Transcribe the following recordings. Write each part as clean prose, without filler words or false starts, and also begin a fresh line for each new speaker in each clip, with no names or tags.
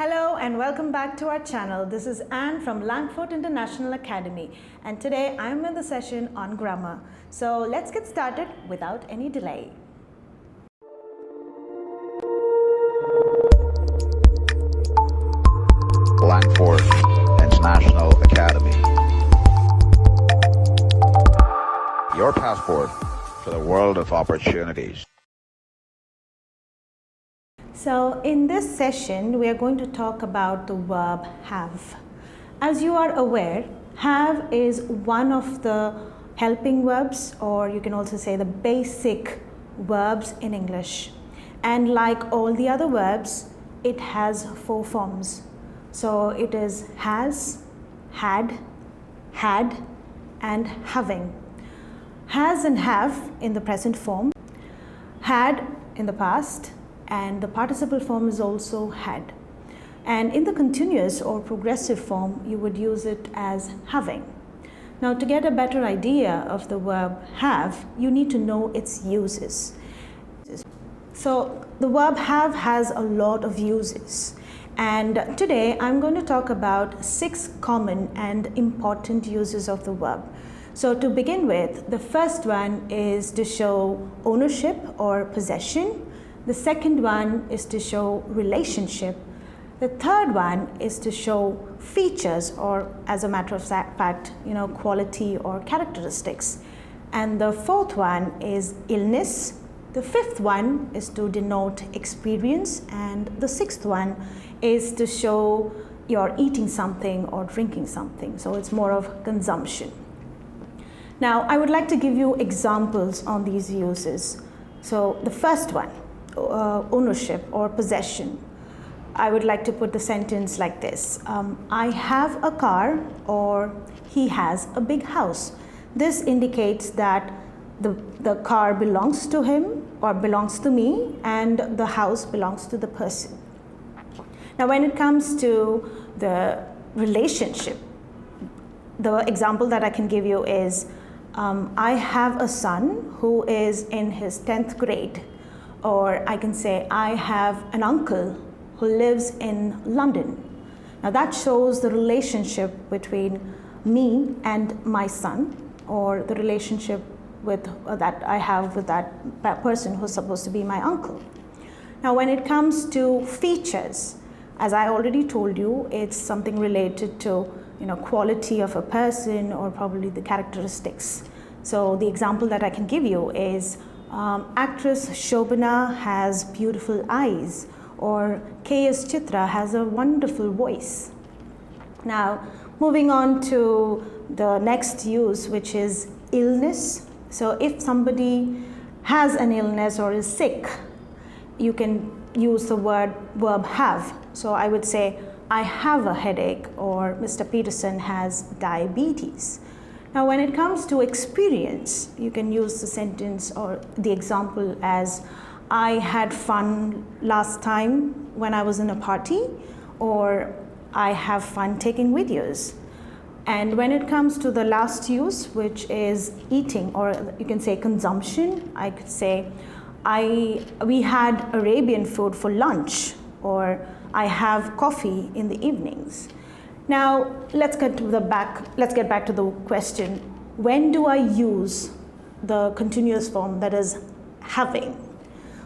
Hello and welcome back to our channel. This is Anne from LangFort International Academy, and today I'm in the session on grammar. So let's get started without any delay.
LangFort International Academy. Your passport to the world of opportunities.
So in this session, we are going to talk about the verb have. As you are aware, have is one of the helping verbs, or you can also say the basic verbs in English. And like all the other verbs, it has four forms. So it is has, had, and having. Has and have in the present form, had in the past, and the participle form is also had. And in the continuous or progressive form, you would use it as having. Now, to get a better idea of the verb have, you need to know its uses. So the verb have has a lot of uses. And today I'm going to talk about 6 common and important uses of the verb. So to begin with, the first one is to show ownership or possession. The second one is to show relationship. The third one is to show features, or as a matter of fact, quality or characteristics. And the fourth one is illness. The fifth one is to denote experience. And the sixth one is to show you're eating something or drinking something. So it's more of consumption. Now, I would like to give you examples on these uses. So the first one, ownership or possession. I would like to put the sentence like this. I have a car, or he has a big house. This indicates that the car belongs to him or belongs to me, and the house belongs to the person. Now, when it comes to the relationship, the example that I can give you is, I have a son who is in his 10th grade. Or I can say, I have an uncle who lives in London. Now that shows the relationship between me and my son, or the relationship that I have with that person who's supposed to be my uncle. Now when it comes to features, as I already told you, it's something related to quality of a person, or probably the characteristics. So the example that I can give you is, actress Shobana has beautiful eyes, or K.S. Chitra has a wonderful voice. Now, moving on to the next use, which is illness. So if somebody has an illness or is sick, you can use the verb have. So I would say, I have a headache, or Mr. Peterson has diabetes. Now, when it comes to experience, you can use the sentence or the example as, I had fun last time when I was in a party, or I have fun taking videos. And when it comes to the last use, which is eating, or you can say consumption, I could say, we had Arabian food for lunch, or I have coffee in the evenings. Now, let's get back to the question, when do I use the continuous form, that is having?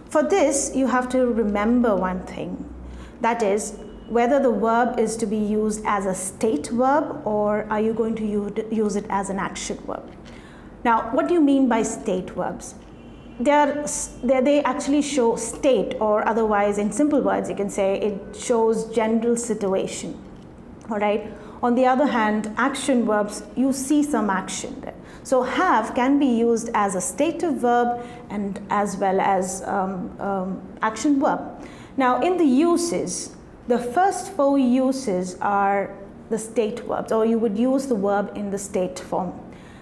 For this, you have to remember one thing, that is, whether the verb is to be used as a state verb, or are you going to use it as an action verb? Now, what do you mean by state verbs? They actually show state, or otherwise in simple words, you can say it shows general situation. All right. On the other hand, action verbs, you see some action there. So have can be used as a stative verb and as well as action verb. Now in the uses, the first 4 uses are the state verbs, or you would use the verb in the state form,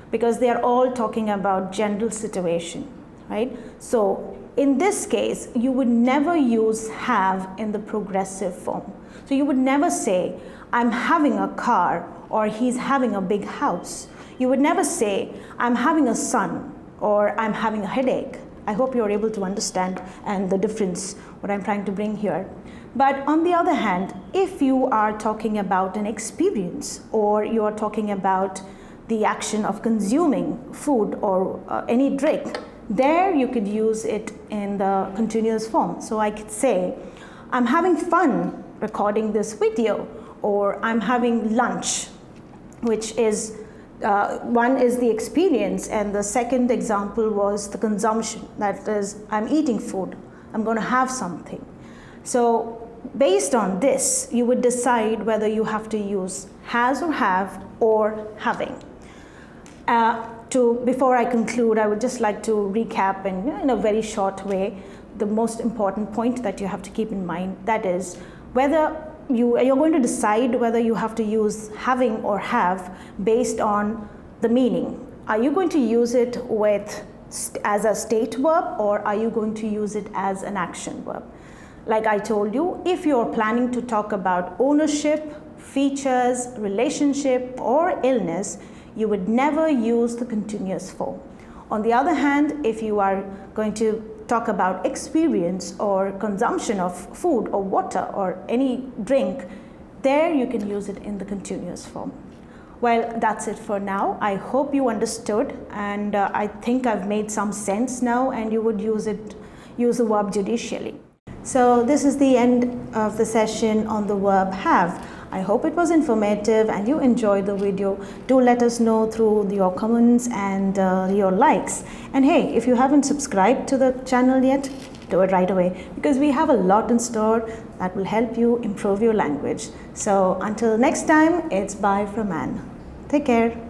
because they are all talking about general situation, right? So in this case, you would never use have in the progressive form. So you would never say, I'm having a car, or he's having a big house. You would never say, I'm having a son, or I'm having a headache. I hope you're able to understand and the difference, what I'm trying to bring here. But on the other hand, if you are talking about an experience or you are talking about the action of consuming food or any drink, there you could use it in the continuous form. So I could say, I'm having fun recording this video, or I'm having lunch, which is one is the experience, and the second example was the consumption. That is, I'm eating food, I'm going to have something. So based on this, you would decide whether you have to use has or have or having. Before I conclude, I would just like to recap in a very short way the most important point that you have to keep in mind. That is, whether you're going to decide whether you have to use having or have based on the meaning. Are you going to use it as a state verb, or are you going to use it as an action verb? Like I told you, if you're planning to talk about ownership, features, relationship, or illness, you would never use the continuous form. On the other hand, if you are going to talk about experience or consumption of food or water or any drink, there you can use it in the continuous form. Well, that's it for now. I hope you understood, and I think I've made some sense now, and you would use the verb judicially. So this is the end of the session on the verb have. I hope it was informative and you enjoyed the video. Do let us know through your comments and your likes. And hey, if you haven't subscribed to the channel yet, do it right away, because we have a lot in store that will help you improve your language. So until next time, it's bye from Anne. Take care.